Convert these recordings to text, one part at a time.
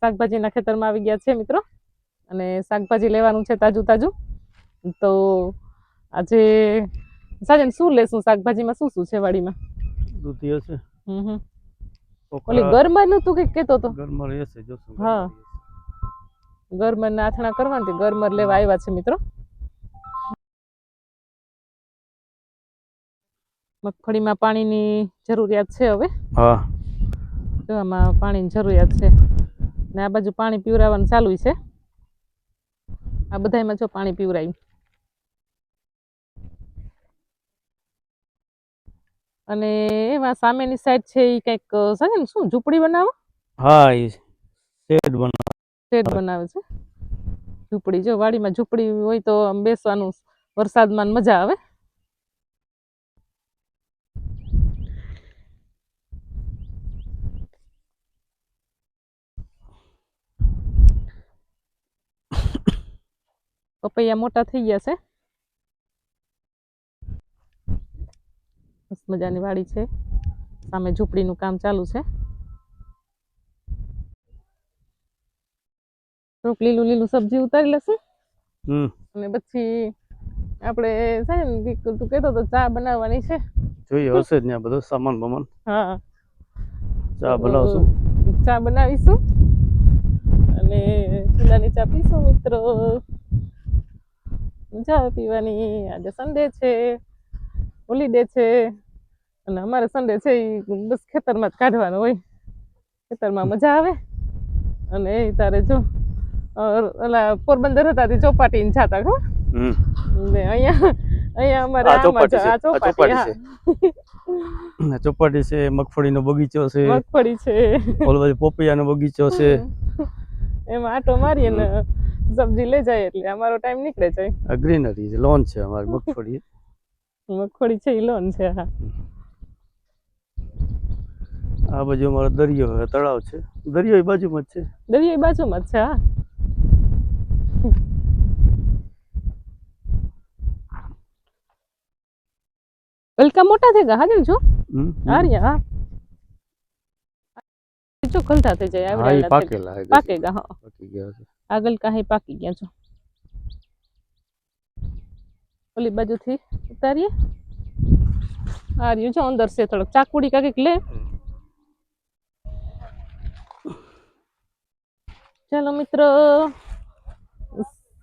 શાકભાજીના ખેતરમાં આવી ગયા છે મિત્રો અને શાકભાજી લેવાનું છે તાજું તાજું. તો આજે સાજન શું લેશું શાકભાજીમાં શું શું છે વાડીમાં? દૂધી હશે. ઓલી ગરમરનું તું કઈક કહેતો તો? ગરમર હશે જોશું. હા, ગરમરના આથણા કરવાના, ગરમર લેવા આવ્યા છે મિત્રો. મગફળીમાં પાણીની જરૂરિયાત છે હવે. હા, જો આમાં પાણીની જરૂરિયાત છે ને આ બાજુ પાણી પીવરાવવાનું ચાલુ છે. આ બધામાં જો પાણી પીવરાયું. અને એમાં સામેની સાઈડ છે એ કંઈક છે ને શું ઝૂંપડી બનાવો? હા, એ શેડ બનાવે છે. ઝૂંપડી જો વાડીમાં ઝૂંપડી હોય તો આમ બેસવાનું વરસાદમાં મજા આવે. પપૈયા મોટા થઈ ગયા છે. મસ્ત મજાની વાડી છે. સામે ઝૂંપડીનું કામ ચાલુ છે. થોડુંક લીલું લીલું સબ્જી ઉતારી લેશું અને પછી આપણે છે ને તું કહેતો તો ચા બનાવવાની છે. જોઈએ હશે ત્યાં બધો સામાન બમાન. હા, ચા બનાવશું. ચા બનાવીશું અને ચૂલાની ચા પીશું મિત્રો. ચા પીવાની. આજે સન્ડે છે, હોલીડે છે અને અમારે સન્ડે છે એ બસ ખેતરમાં જ કાઢવાનું હોય. ખેતરમાં મજા આવે. અને તારે જો ઓલા પોરબંદર હતા તે ચોપાટીને જાતા ખબર ને અહીંયા અમારે આ ચોપાટી છે. ચોપાટી છે, મગફળીનો બગીચો છે, મગફળી છે, ઓલો બાજુ પોપૈયાનો બગીચો છે. એમાં આટો મારીએ ને સબ્જી લઈ જાય એટલે અમારો ટાઈમ નીકળે જાય. આ ગ્રીનરી છે, લોન છે અમારી મગફળી. મગફળી છે એ લોન છે. હા, આ બાજુ અમારો દરિયો તળાવ છે. દરિયો એ બાજુમાં જ છે. દરિયો એ બાજુમાં જ છે. હા, ગલકા મોટા થઈ ગયા. હાજર જો હારિયા. હા, જો ગલતા થઈ જાય. આવડા પાકેલા પાકેગા. હા, પાકી ગયા છે. આ ગલકા હે પાકી ગયા છો. ઓલી બાજુથી ઉતારીએ. આ રહ્યું જો અંદર છે થોડોક ચાકુડી કાંઈક લે. ચાલો મિત્રો,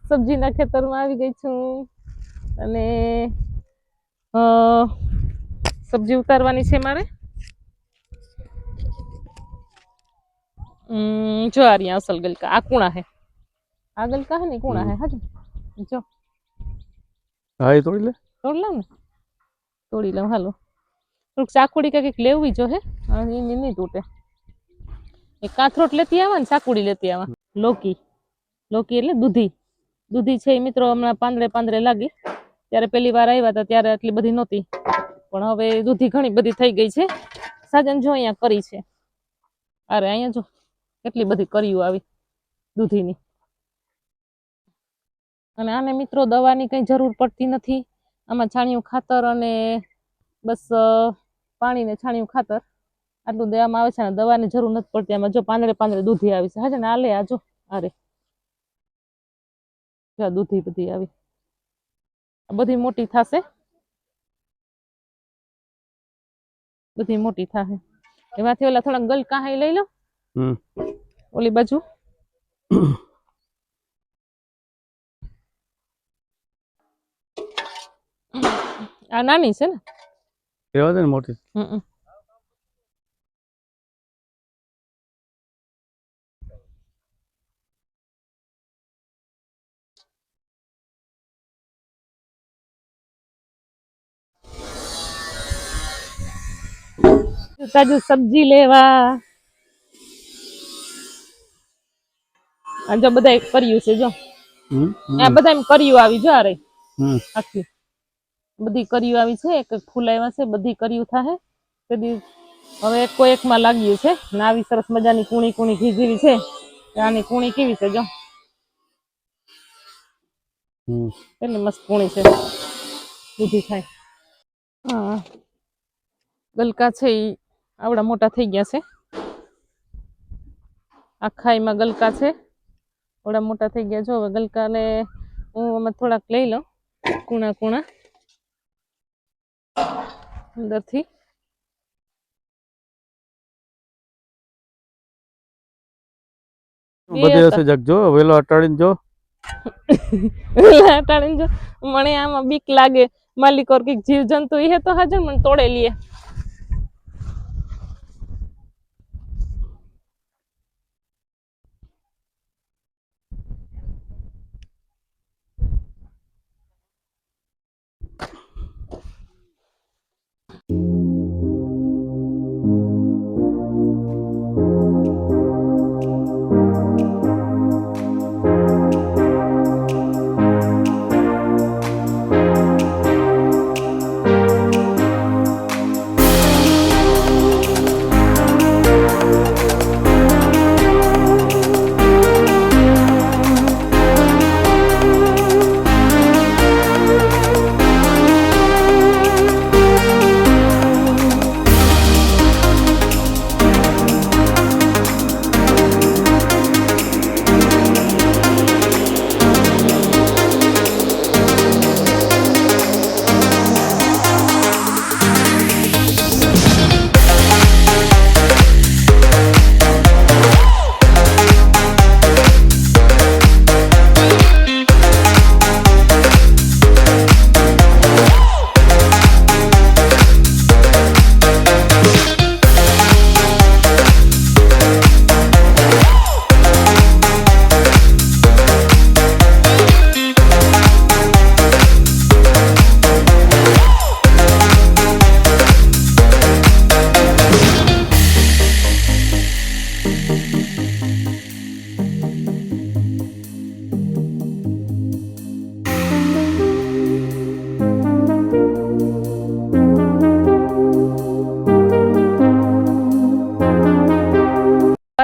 સબ્જીના ખેતરમાં આવી ગઈ છું અને સબ્જી ઉતારવાની છે મારે. જો આ રહ્યા અસલ ગલકા. આ કુણા હે, આ ગલકા હે ને કુણા હે. હાજુ જો. હા, એ તોડી લે. તોડી લે ને, તોડી લઉં. હાલો, થોડુંક ચાકુડી કંઈક લેવી જો હે. એની નહીં તૂટે. એક કાથરોટ લેતી આવા ને ચાકુડી લેતી આવા. લોકી એટલે દૂધી. દૂધી છે એ મિત્રો હમણાં પાંદડે લાગી. ત્યારે પેલી વાર આવ્યા હતા ત્યારે આટલી બધી નહોતી, પણ હવે દૂધી ઘણી બધી થઈ ગઈ છે. સાજન જો અહીંયા કરી છે. અરે અહીંયા જો કેટલી બધી કરીઓ આવી દૂધીની. અને આને મિત્રો દવાની કઈ જરૂર પડતી નથી. આમાં છાણિયું ખાતર અને બસ પાણી ને છાણિયું ખાતર આટલું દેવામાં આવે છે ને દવાની જરૂર નથી પડતી. આમાં જો પાંદડે દૂધી આવી છે. હા, ને આલે આ જો. અરે દૂધી બધી આવી. બધી મોટી થશે. બધી મોટી થાય. એમાંથી ઓલા થોડા ગલકા હે લઈ લો. ઓલી બાજુ આ નાની છે ને. કેવા છે ને મોટી. તાજુ સબ્જી લેવા. આ જો બધા કર્યું છે જો. આ બધા એમ કર્યું આવી જો. આ રહી આખી બધી કર્યું આવી છે. એક ફૂલ આવ્યા છે. બધી કર્યું થાય. હવે કોઈ એકમાં લાગ્યું છે ને આવી સરસ મજાની કુણી કુણી ઘીજીવી છે. આની કુણી કેવી છે જો. કેટલી મસ્ત કુણી છે. દૂધી થાય. હા, ગલકા છે એ આવડા મોટા થઈ ગયા છે. આખા એમાં ગલકા છે, થોડા મોટા થઈ ગયા. જો હવે ગલકાને હું આમાં થોડાક લઈ લઉં, કૂણા કૂણા અંદરથી. બધે હશે જગજો વેલો અટાડીને જો. હટાડીને જો મને આમાં બીક લાગે. માલિક ઓર કઈક જીવ જંતુ એ તો હાજર મને તોડે લીએ.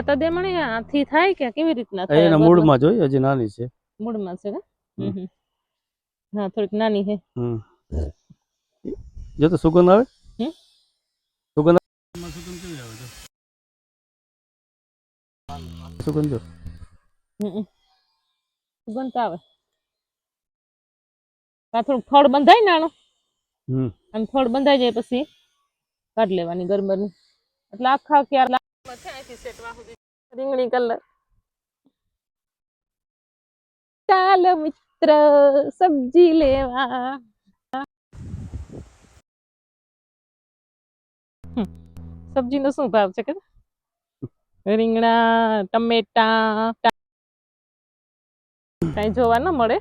તો દે મને આથી થાય કે કેવી રીતના થાય? એના મૂળમાં જોઈ હજી નાની છે. મૂળમાં છે કે? હા થોડીક નાની છે. જો તો સુગંધ આવે. સુગંધ સુગંધ જો. સુગંધ આવે. થોડુંક ફળ બંધાય નાનું. આમ ફળ બંધાઈ જાય પછી કાઢ લેવાની ગરબરની. એટલે આખા ક્યારે રીંગણી કલર. ચાલો મિત્ર સબ્જી લેવા. સબ્જી નો શું ભાવ છે કે? રીંગણા, ટમેટા કઈ જોવા ન મળે.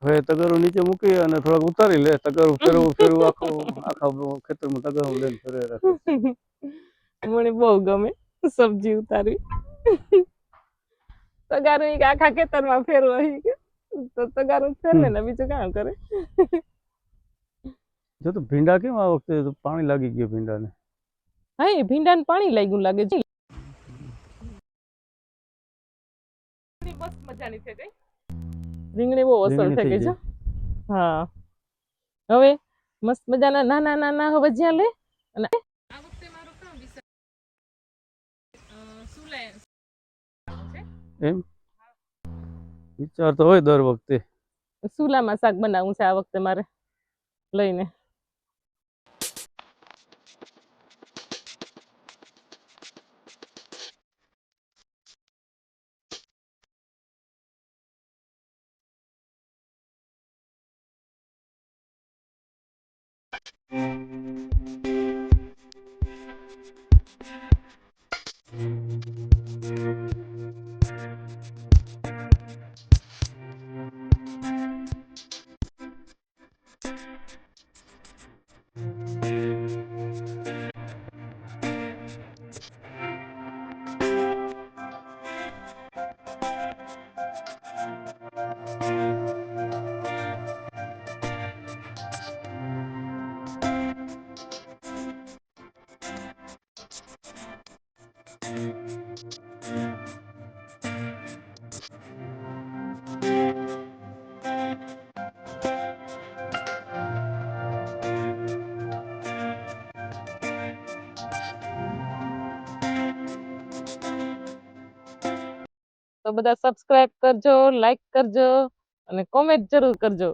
હવે તગારું નીચે મૂકી અને થોડાક ઉતારી લે. તગારું ફેરવું આખા ખેતરમાં તગારું લઈને ફરે રાખે. મને બહુ ગમે સબ્જી ઉતારવી. તગારું આખા ખેતરમાં ફેરવા તો તગારું ફેરવે ને બીજું કામ કરે. જો તો ભીંડા કેમ આ વખતે પાણી લાગી ગયું ભીંડાને. હા એ ભીંડાને પાણી લાગ્યું લાગે છે. મજાની થઈ ગઈ. રીંગણી બહુ અસર થઈ ગઈ છે. હા હવે મસ્ત મજાના નાના નાના હવે જ્યાં લે અને આ વખતે મારો કામ એમ વિચાર તો હોય દર વખતે. સુલામાં શાક બનાવવું છે આ વખતે મારે લઈને. તો બધા સબસ્ક્રાઇબ કરજો, લાઈક કરજો અને કોમેન્ટ જરૂર કરજો.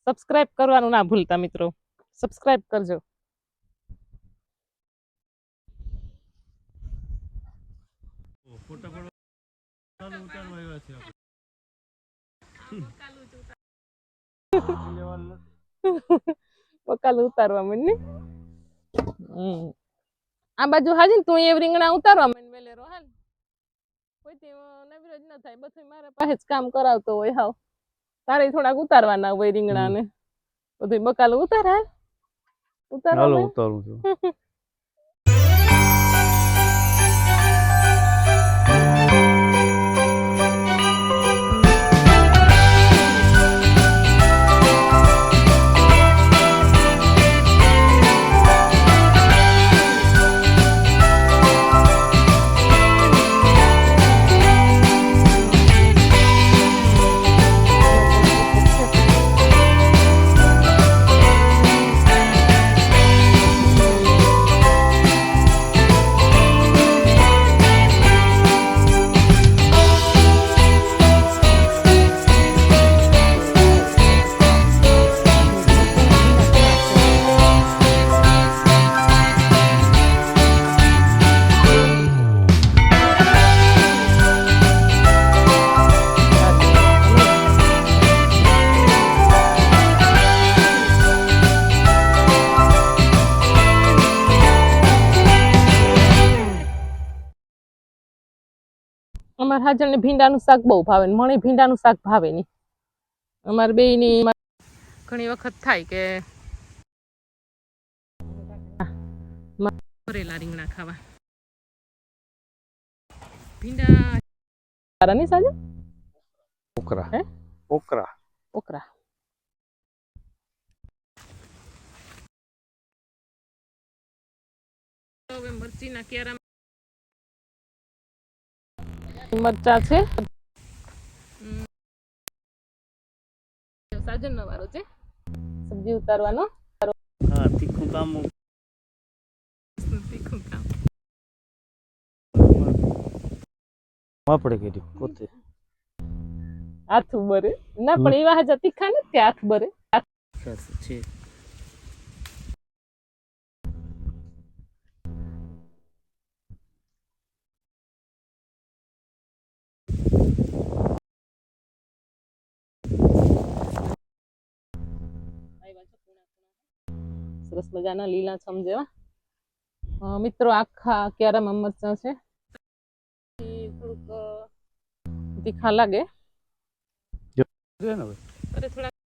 સબસ્ક્રાઇબ કરવાનું ના ભૂલતા મિત્રો, સબસ્ક્રાઇબ કરજો. બકાલું ઉતારવા માંડ ને. આ બાજુ હાજી તું એ રીંગણા ઉતારવા માંડ વેલેરો હાલ. કોઈ તે નવીરજ ન થાય, બધું મારા પાસે જ કામ કરાવતો હોય. હાવ તારે થોડાક ઉતારવાના હોય રીંગણા ને બધું. બકાલું ઉતાર હાલ, હાલો ઉતારું છું. અમારા હાજર ને ભીંડાનું શાક બહુ ભાવે, મને ભીંડાનું શાક ભાવે નહીં. અમારે બે ની ઘણી વખત થાય કે ભરેલા રીંગણા ખાવા. ભીંડા ની સાજે ઓકરા હે ઓકરા ઓકરા. હવે મરચીના ક્યારા મરચા છે. સાજનનો વારો છે સબ્જી ઉતારવાનો. હા તીખું કામ તીખું કામ આપણે કરી પોતે હાથ બરે ના, પણ એવા હાજા તીખા નથી હાથ બરે છે. સરસ મજાના લીલા છમ જેવા મિત્રો. આખા ક્યારામાં મરચાં છે, થોડુંક તીખા લાગે. અરે થોડા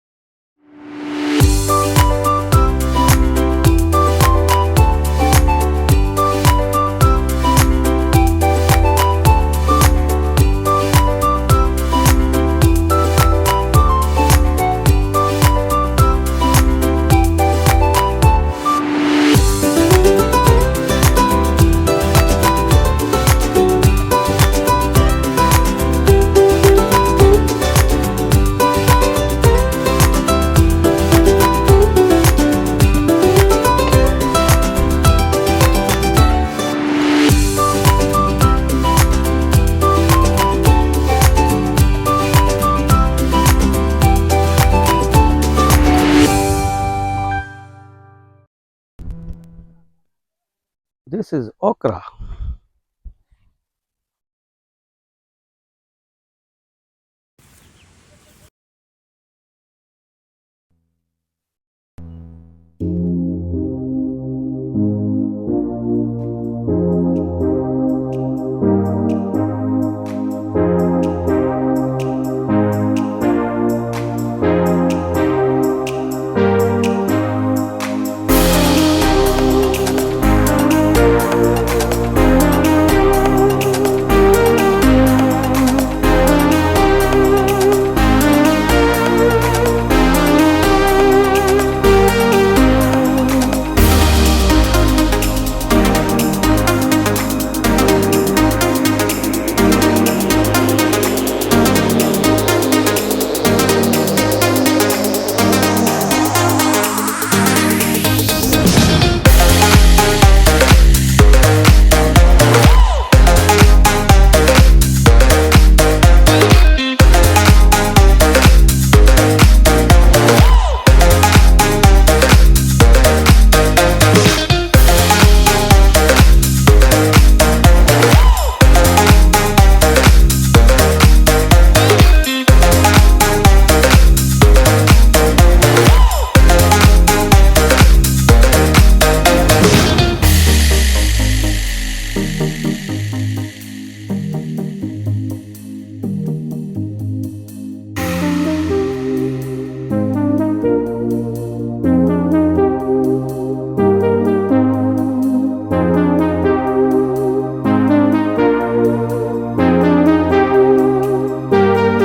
This is okra.